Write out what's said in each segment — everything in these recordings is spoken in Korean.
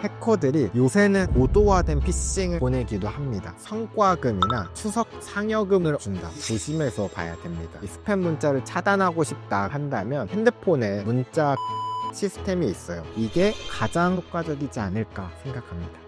해커들이 요새는 고도화된 피싱을 보내기도 합니다. 성과금이나 추석 상여금을 준다. 조심해서 봐야 됩니다. 이 스팸 문자를 차단하고 싶다 한다면 핸드폰에 문자 시스템이 있어요. 이게 가장 효과적이지 않을까 생각합니다.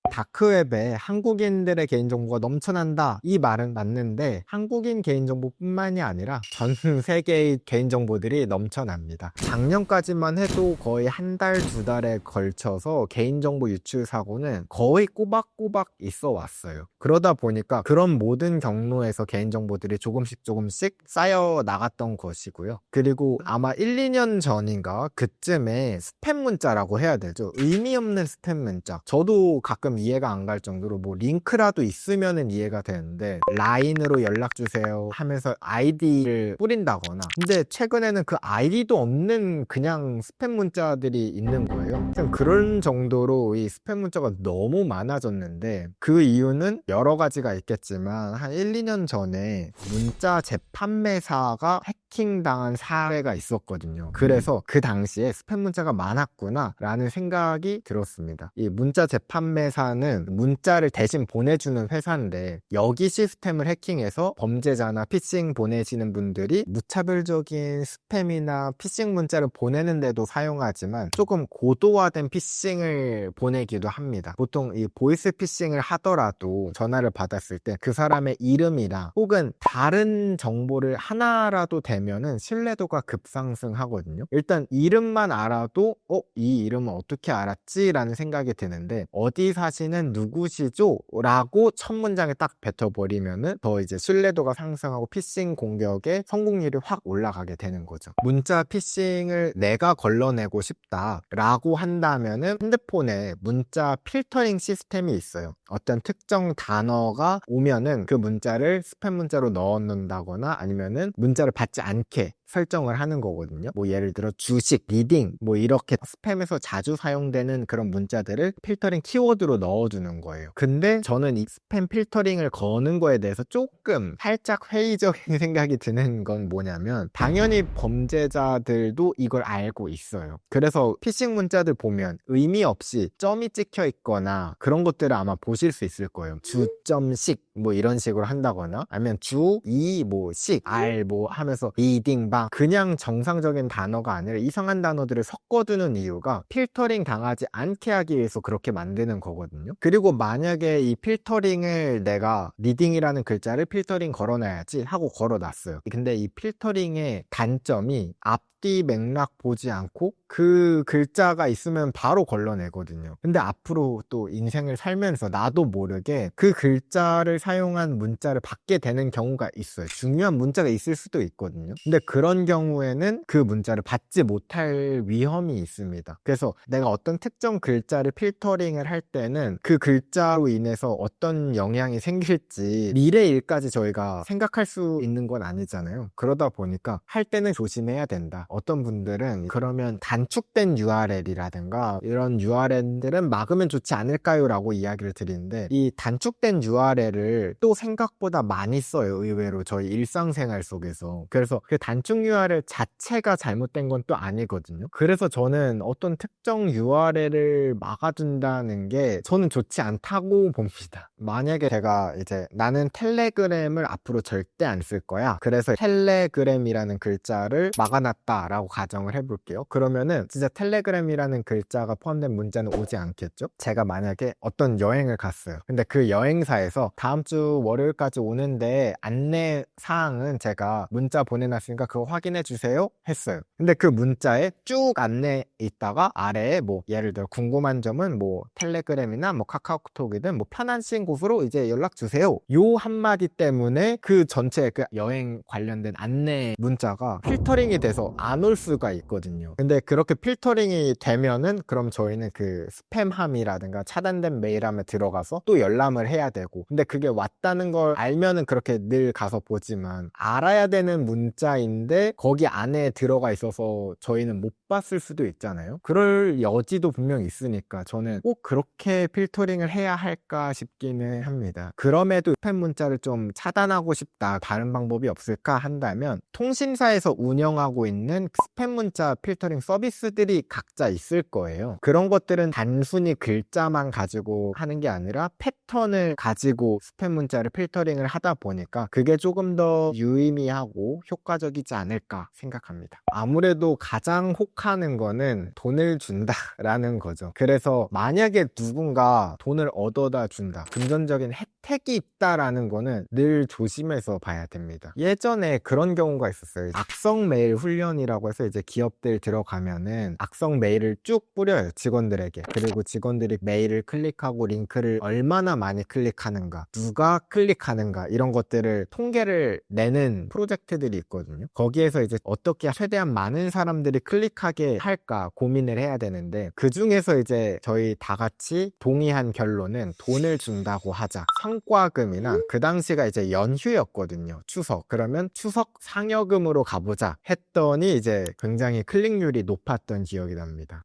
다크웹에 한국인들의 개인정보가 넘쳐난다, 이 말은 맞는데 한국인 개인정보뿐만이 아니라 전 세계의 개인정보들이 넘쳐납니다. 작년까지만 해도 거의 한 달, 두 달에 걸쳐서 개인정보 유출 사고는 거의 꼬박꼬박 있어 왔어요. 그러다 보니까 그런 모든 경로에서 개인정보들이 조금씩 쌓여 나갔던 것이고요. 그리고 아마 1, 2년 전인가 그쯤에 스팸 문자라고 해야 되죠. 의미 없는 스팸 문자. 저도 가끔 이해가 안 갈 정도로 뭐 링크라도 있으면은 이해가 되는데 라인으로 연락 주세요 하면서 아이디를 뿌린다거나, 근데 최근에는 그 아이디도 없는 그냥 스팸 문자들이 있는 거예요. 그런 정도로 이 스팸 문자가 너무 많아졌는데, 그 이유는 여러 가지가 있겠지만 한 1, 2년 전에 문자 재판매사가 해킹당한 사례가 있었거든요. 그래서 그 당시에 스팸 문자가 많았구나 라는 생각이 들었습니다. 이 문자 재판매사는 문자를 대신 보내주는 회사인데, 여기 시스템을 해킹해서 범죄자나 피싱 보내시는 분들이 무차별적인 스팸이나 피싱 문자를 보내는데도 사용하지만 조금 고도화된 피싱을 보내기도 합니다. 보통 이 보이스 피싱을 하더라도 전화를 받았을 때 그 사람의 이름이나 혹은 다른 정보를 하나라도 대면은 신뢰도가 급상승하거든요. 일단 이름만 알아도 이 이름은 어떻게 알았지? 라는 생각이 드는데, 어디 사시는 누구시죠? 라고 첫 문장에 딱 뱉어버리면은 더 이제 신뢰도가 상승하고 피싱 공격의 성공률이 확 올라가게 되는 거죠. 문자 피싱을 내가 걸러내고 싶다 라고 한다면은 핸드폰에 문자 필터링 시스템이 있어요. 어떤 특정 단어가 오면은 그 문자를 스팸 문자로 넣어놓는다거나 아니면은 문자를 받지 않게 설정을 하는 거거든요. 뭐 예를 들어 주식, 리딩, 뭐 이렇게 스팸에서 자주 사용되는 그런 문자들을 필터링 키워드로 넣어주는 거예요. 근데 저는 이 스팸 필터링을 거는 거에 대해서 조금 살짝 회의적인 생각이 드는 건 뭐냐면, 당연히 범죄자들도 이걸 알고 있어요. 그래서 피싱 문자들 보면 의미 없이 점이 찍혀 있거나 그런 것들을 아마 보실 수 있을 거예요. 주점식 뭐 이런 식으로 한다거나, 아니면 주, 이, 뭐 식, 알 뭐 하면서 리딩 방, 그냥 정상적인 단어가 아니라 이상한 단어들을 섞어두는 이유가 필터링 당하지 않게 하기 위해서 그렇게 만드는 거거든요. 그리고 만약에 이 필터링을 내가 리딩이라는 글자를 필터링 걸어놔야지 하고 걸어놨어요. 근데 이 필터링의 단점이 앞뒤 맥락 보지 않고 그 글자가 있으면 바로 걸러내거든요. 근데 앞으로 또 인생을 살면서 나도 모르게 그 글자를 사용한 문자를 받게 되는 경우가 있어요. 중요한 문자가 있을 수도 있거든요. 근데 그런 경우에는 그 문자를 받지 못할 위험이 있습니다. 그래서 내가 어떤 특정 글자를 필터링을 할 때는 그 글자로 인해서 어떤 영향이 생길지 미래 일까지 저희가 생각할 수 있는 건 아니잖아요. 그러다 보니까 할 때는 조심해야 된다. 어떤 분들은 그러면 단축된 URL이라든가 이런 URL들은 막으면 좋지 않을까요? 라고 이야기를 드리는데, 이 단축된 URL을 또 생각보다 많이 써요. 의외로 저희 일상생활 속에서. 그래서 그 단축 URL 자체가 잘못된 건 또 아니거든요. 그래서 저는 어떤 특정 URL을 막아준다는 게 저는 좋지 않다고 봅니다. 만약에 제가 이제 나는 텔레그램을 앞으로 절대 안 쓸 거야, 그래서 텔레그램이라는 글자를 막아놨다 라고 가정을 해볼게요. 그러면은 진짜 텔레그램이라는 글자가 포함된 문자는 오지 않겠죠? 제가 만약에 어떤 여행을 갔어요. 근데 그 여행사에서 다음 주 월요일까지 오는데 안내 사항은 제가 문자 보내놨으니까 그거 확인해 주세요 했어요. 근데 그 문자에 쭉 안내 있다가 아래에 뭐 예를 들어 궁금한 점은 뭐 텔레그램이나 뭐 카카오톡이든 뭐 편하신 곳으로 이제 연락 주세요, 요 한마디 때문에 그 전체 그 여행 관련된 안내 문자가 필터링이 돼서 안 올 수가 있거든요. 근데 그렇게 필터링이 되면은 그럼 저희는 그 스팸함이라든가 차단된 메일함에 들어가서 또 열람을 해야 되고, 근데 그게 왔다는 걸 알면은 그렇게 늘 가서 보지만 알아야 되는 문자인데 거기 안에 들어가 있어서 저희는 못 봤을 수도 있잖아요. 그럴 여지도 분명 있으니까 저는 꼭 그렇게 필터링을 해야 할까 싶기는 합니다. 그럼에도 스팸 문자를 좀 차단하고 싶다, 다른 방법이 없을까 한다면 통신사에서 운영하고 있는 많은 스팸 문자 필터링 서비스들이 각자 있을 거예요. 그런 것들은 단순히 글자만 가지고 하는 게 아니라 패턴을 가지고 스팸 문자를 필터링을 하다 보니까 그게 조금 더 유의미하고 효과적이지 않을까 생각합니다. 아무래도 가장 혹하는 거는 돈을 준다라는 거죠. 그래서 만약에 누군가 돈을 얻어다 준다, 금전적인 혜택이 있다라는 거는 늘 조심해서 봐야 됩니다. 예전에 그런 경우가 있었어요. 악성 메일 훈련이라고 해서 이제 기업들 들어가면은 악성 메일을 쭉 뿌려요, 직원들에게. 그리고 직원들이 메일을 클릭하고 링크를 얼마나 많이 클릭하는가, 누가 클릭하는가, 이런 것들을 통계를 내는 프로젝트들이 있거든요. 거기에서 이제 어떻게 최대한 많은 사람들이 클릭하게 할까 고민을 해야 되는데, 그 중에서 이제 저희 다 같이 동의한 결론은 돈을 준다고 하자. 성과금이나 그 당시가 이제 연휴였거든요, 추석. 그러면 추석 상여금으로 가보자 했더니 이제 굉장히 클릭률이 높았던 기억이 납니다.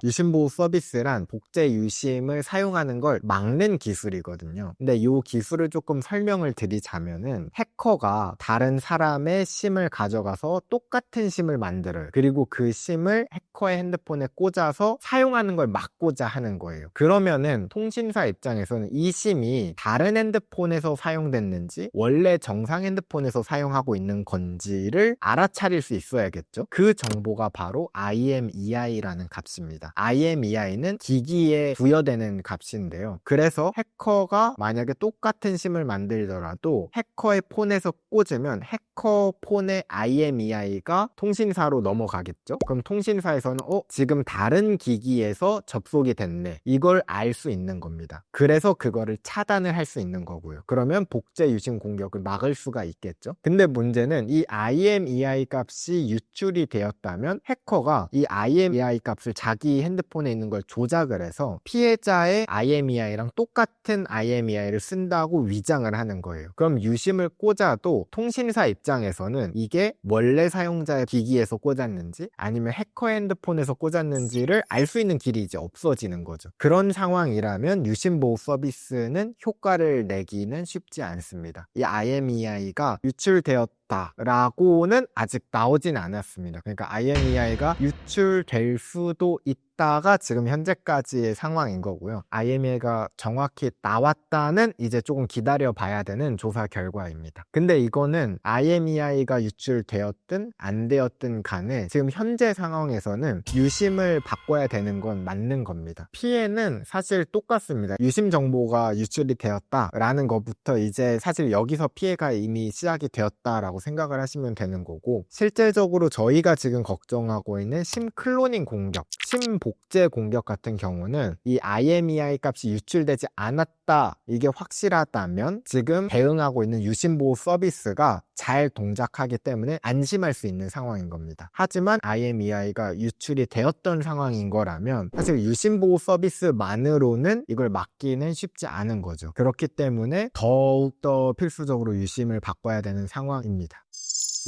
유심보호 서비스란 복제 유심을 사용하는 걸 막는 기술이거든요. 근데 이 기술을 조금 설명을 드리자면은, 해커가 다른 사람의 심을 가져가서 똑같은 심을 만들어요. 그리고 그 심을 해커의 핸드폰에 꽂아서 사용하는 걸 막고자 하는 거예요. 그러면은 통신사 입장에서는 이 심이 다른 핸드폰에서 사용됐는지 원래 정상 핸드폰에서 사용하고 있는 건지를 알아차릴 수 있어야겠죠. 그 정보가 바로 IMEI라는 값입니다. IMEI는 기기에 부여되는 값인데요. 그래서 해커가 만약에 똑같은 심을 만들더라도 해커의 폰에서 꽂으면 해커 폰의 IMEI가 통신사로 넘어가겠죠. 그럼 통신사에서는 지금 다른 기기에서 접속이 됐네, 이걸 알 수 있는 겁니다. 그래서 그거를 차단을 할 수 있는 거고요. 그러면 복제 유심 공격을 막을 수가 있겠죠. 근데 문제는 이 IMEI 값이 유출이 되었다면 해커가 이 IMEI 값을 자기 핸드폰에 있는 걸 조작을 해서 피해자의 IMEI랑 똑같은 IMEI를 쓴다고 위장을 하는 거예요. 그럼 유심을 꽂아도 통신사 입장에서는 이게 원래 사용자의 기기에서 꽂았는지 아니면 해커 핸드폰에서 꽂았는지를 알 수 있는 길이 이제 없어지는 거죠. 그런 상황이라면 유심보호 서비스는 효과를 내기는 쉽지 않습니다. 이 IMEI가 유출되었다라고는 아직 나오진 않았습니다. 그러니까 IMEI가 유출될 수도 있다가 지금 현재까지의 상황인 거고요. IMEI가 정확히 나왔다는 이제 조금 기다려 봐야 되는 조사 결과입니다. 근데 이거는 IMEI가 유출되었든 안 되었든 간에 지금 현재 상황에서는 유심을 바꿔야 되는 건 맞는 겁니다. 피해는 사실 똑같습니다. 유심 정보가 유출이 되었다라는 것부터 이제 사실 여기서 피해가 이미 시작이 되었다라고 생각을 하시면 되는 거고, 실제적으로 저희가 지금 걱정하고 있는 심 클로닝 공격, 심 복제 공격 같은 경우는 이 IMEI 값이 유출되지 않았다, 이게 확실하다면 지금 대응하고 있는 유심보호 서비스가 잘 동작하기 때문에 안심할 수 있는 상황인 겁니다. 하지만 IMEI가 유출이 되었던 상황인 거라면 사실 유심보호 서비스만으로는 이걸 막기는 쉽지 않은 거죠. 그렇기 때문에 더욱더 필수적으로 유심을 바꿔야 되는 상황입니다.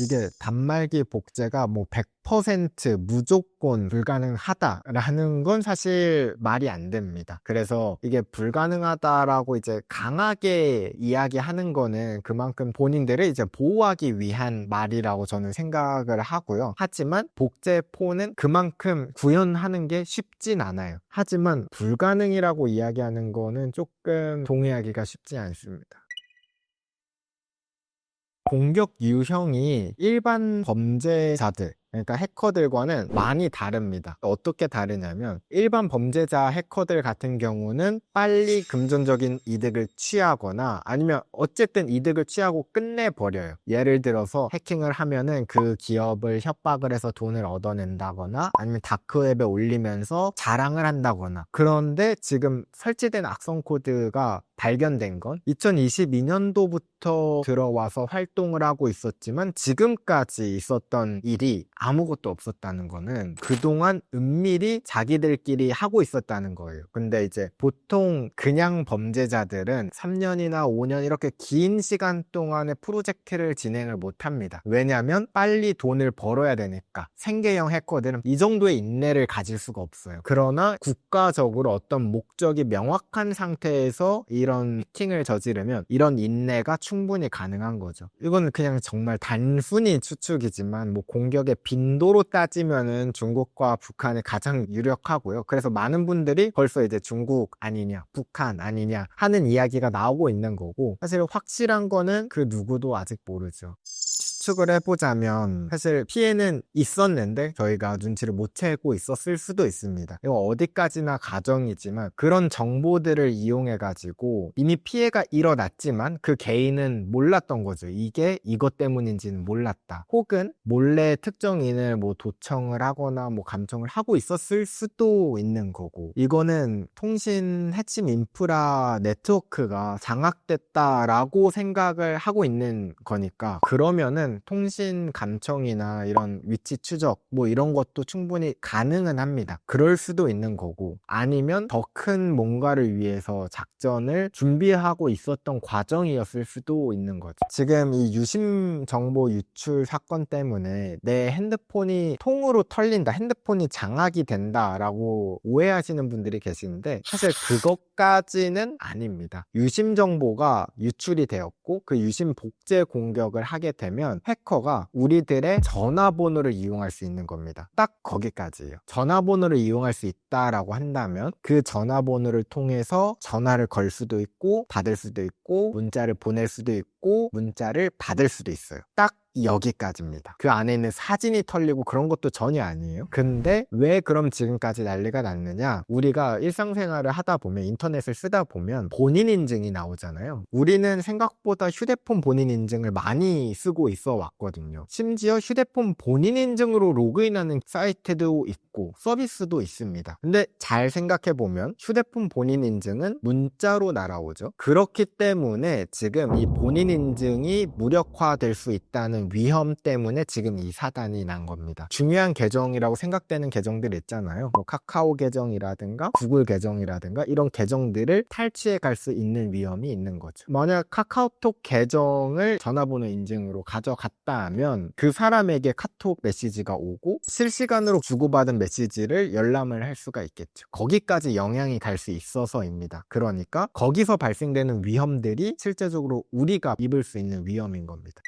이게 단말기 복제가 뭐 100% 무조건 불가능하다라는 건 사실 말이 안 됩니다. 그래서 이게 불가능하다라고 이제 강하게 이야기하는 거는 그만큼 본인들을 이제 보호하기 위한 말이라고 저는 생각을 하고요. 하지만 복제 폰은 그만큼 구현하는 게 쉽진 않아요. 하지만 불가능이라고 이야기하는 거는 조금 동의하기가 쉽지 않습니다. 공격 유형이 일반 범죄자들, 그러니까 해커들과는 많이 다릅니다. 어떻게 다르냐면, 일반 범죄자 해커들 같은 경우는 빨리 금전적인 이득을 취하거나 아니면 어쨌든 이득을 취하고 끝내버려요. 예를 들어서 해킹을 하면은 그 기업을 협박을 해서 돈을 얻어낸다거나 아니면 다크웹에 올리면서 자랑을 한다거나. 그런데 지금 설치된 악성 코드가 발견된 건 2022년도부터 들어와서 활동을 하고 있었지만 지금까지 있었던 일이 아무것도 없었다는 거는 그동안 은밀히 자기들끼리 하고 있었다는 거예요. 근데 이제 보통 그냥 범죄자들은 3년이나 5년 이렇게 긴 시간 동안의 프로젝트를 진행을 못 합니다. 왜냐하면 빨리 돈을 벌어야 되니까. 생계형 해커들은 이 정도의 인내를 가질 수가 없어요. 그러나 국가적으로 어떤 목적이 명확한 상태에서 이런 해킹을 저지르면 이런 인내가 충분히 가능한 거죠. 이거는 그냥 정말 단순히 추측이지만 뭐 공격의 빈도로 따지면은 중국과 북한이 가장 유력하고요. 그래서 많은 분들이 벌써 이제 중국 아니냐, 북한 아니냐 하는 이야기가 나오고 있는 거고, 사실 확실한 거는 그 누구도 아직 모르죠. 추측을 해보자면 사실 피해는 있었는데 저희가 눈치를 못 채고 있었을 수도 있습니다. 이거 어디까지나 가정이지만 그런 정보들을 이용해 가지고 이미 피해가 일어났지만 그 개인은 몰랐던 거죠. 이게 이것 때문인지는 몰랐다. 혹은 몰래 특정인을 뭐 도청을 하거나 뭐 감청을 하고 있었을 수도 있는 거고, 이거는 통신 핵심 인프라 네트워크가 장악됐다라고 생각을 하고 있는 거니까, 그러면은 통신 감청이나 이런 위치 추적 뭐 이런 것도 충분히 가능은 합니다. 그럴 수도 있는 거고, 아니면 더 큰 뭔가를 위해서 작전을 준비하고 있었던 과정이었을 수도 있는 거죠. 지금 이 유심 정보 유출 사건 때문에 내 핸드폰이 통으로 털린다, 핸드폰이 장악이 된다라고 오해하시는 분들이 계시는데 사실 그것까지는 아닙니다. 유심 정보가 유출이 되었고 그 유심 복제 공격을 하게 되면 해커가 우리들의 전화번호를 이용할 수 있는 겁니다. 딱 거기까지예요. 전화번호를 이용할 수 있다라고 한다면 그 전화번호를 통해서 전화를 걸 수도 있고 받을 수도 있고 문자를 보낼 수도 있고 문자를 받을 수도 있어요. 딱 여기까지입니다. 그 안에 있는 사진이 털리고 그런 것도 전혀 아니에요. 근데 왜 그럼 지금까지 난리가 났느냐? 우리가 일상생활을 하다 보면, 인터넷을 쓰다 보면 본인 인증이 나오잖아요. 우리는 생각보다 휴대폰 본인 인증을 많이 쓰고 있어 왔거든요. 심지어 휴대폰 본인 인증으로 로그인하는 사이트도 있고 서비스도 있습니다. 근데 잘 생각해 보면 휴대폰 본인 인증은 문자로 날아오죠. 그렇기 때문에 지금 이 본인 인증이 무력화될 수 있다는 위험 때문에 지금 이 사단이 난 겁니다. 중요한 계정이라고 생각되는 계정들 있잖아요. 뭐 카카오 계정이라든가 구글 계정이라든가 이런 계정들을 탈취해 갈 수 있는 위험이 있는 거죠. 만약 카카오톡 계정을 전화번호 인증으로 가져갔다 하면 그 사람에게 카톡 메시지가 오고 실시간으로 주고받은 메시지를 열람을 할 수가 있겠죠. 거기까지 영향이 갈 수 있어서입니다. 그러니까 거기서 발생되는 위험들이 실제적으로 우리가 입을 수 있는 위험인 겁니다.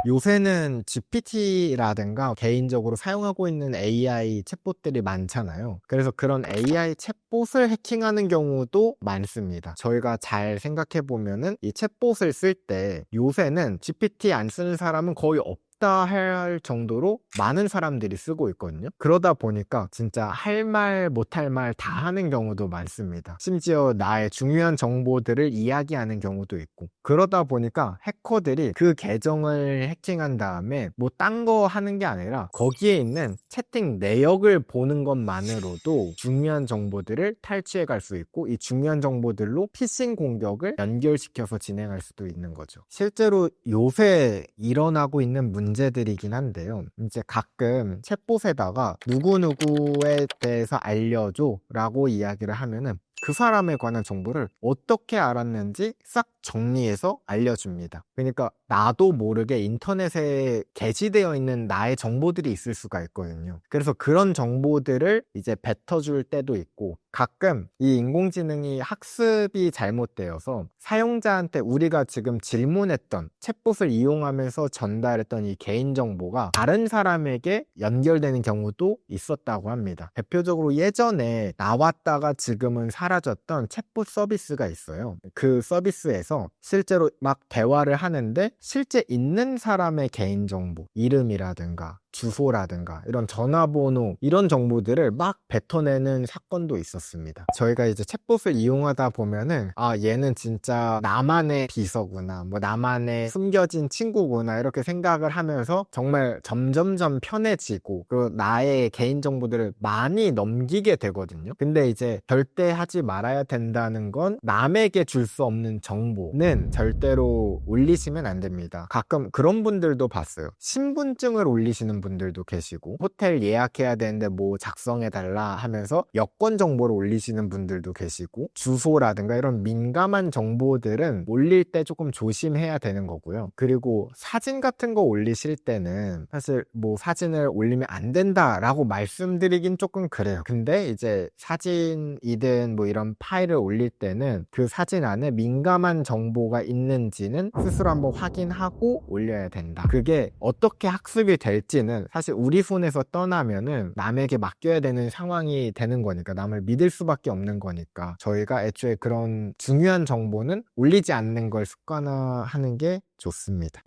요새는 GPT라든가 개인적으로 사용하고 있는 AI 챗봇들이 많잖아요. 그래서 그런 AI 챗봇을 해킹하는 경우도 많습니다. 저희가 잘 생각해보면은 이 챗봇을 쓸 때 요새는 GPT 안 쓰는 사람은 거의 없다 할 정도로 많은 사람들이 쓰고 있거든요. 그러다 보니까 진짜 할 말 못할 말 다 하는 경우도 많습니다. 심지어 나의 중요한 정보들을 이야기하는 경우도 있고, 그러다 보니까 해커들이 그 계정을 해킹한 다음에 뭐 딴 거 하는 게 아니라 거기에 있는 채팅 내역을 보는 것만으로도 중요한 정보들을 탈취해 갈 수 있고, 이 중요한 정보들로 피싱 공격을 연결시켜서 진행할 수도 있는 거죠. 실제로 요새 일어나고 있는 문제들이긴 한데요. 이제 가끔 챗봇에다가 누구누구에 대해서 알려줘 라고 이야기를 하면은 그 사람에 관한 정보를 어떻게 알았는지 싹 정리해서 알려줍니다. 그러니까 나도 모르게 인터넷에 게시되어 있는 나의 정보들이 있을 수가 있거든요. 그래서 그런 정보들을 이제 뱉어줄 때도 있고, 가끔 이 인공지능이 학습이 잘못되어서 사용자한테 우리가 지금 질문했던 챗봇을 이용하면서 전달했던 이 개인정보가 다른 사람에게 연결되는 경우도 있었다고 합니다. 대표적으로 예전에 나왔다가 지금은 사라졌던 챗봇 서비스가 있어요. 그 서비스에서 실제로 막 대화를 하는데 실제 있는 사람의 개인정보, 이름이라든가 주소라든가 이런 전화번호 이런 정보들을 막 뱉어내는 사건도 있었습니다. 저희가 이제 챗봇을 이용하다 보면은 얘는 진짜 나만의 비서구나, 뭐 나만의 숨겨진 친구구나 이렇게 생각을 하면서 정말 점점점 편해지고 그 나의 개인정보들을 많이 넘기게 되거든요. 근데 이제 절대 하지 말아야 된다는 건 남에게 줄 수 없는 정보는 절대로 올리시면 안 됩니다. 가끔 그런 분들도 봤어요. 신분증을 올리시는 분들도 계시고 호텔 예약해야 되는데 뭐 작성해달라 하면서 여권 정보를 올리시는 분들도 계시고 주소라든가 이런 민감한 정보들은 올릴 때 조금 조심해야 되는 거고요. 그리고 사진 같은 거 올리실 때는 사실 뭐 사진을 올리면 안 된다라고 말씀드리긴 조금 그래요. 근데 이제 사진이든 뭐 이런 파일을 올릴 때는 그 사진 안에 민감한 정보가 있는지는 스스로 한번 확인하고 올려야 된다. 그게 어떻게 학습이 될지는 사실 우리 손에서 떠나면은 남에게 맡겨야 되는 상황이 되는 거니까, 남을 믿을 수밖에 없는 거니까 저희가 애초에 그런 중요한 정보는 올리지 않는 걸 습관화하는 게 좋습니다.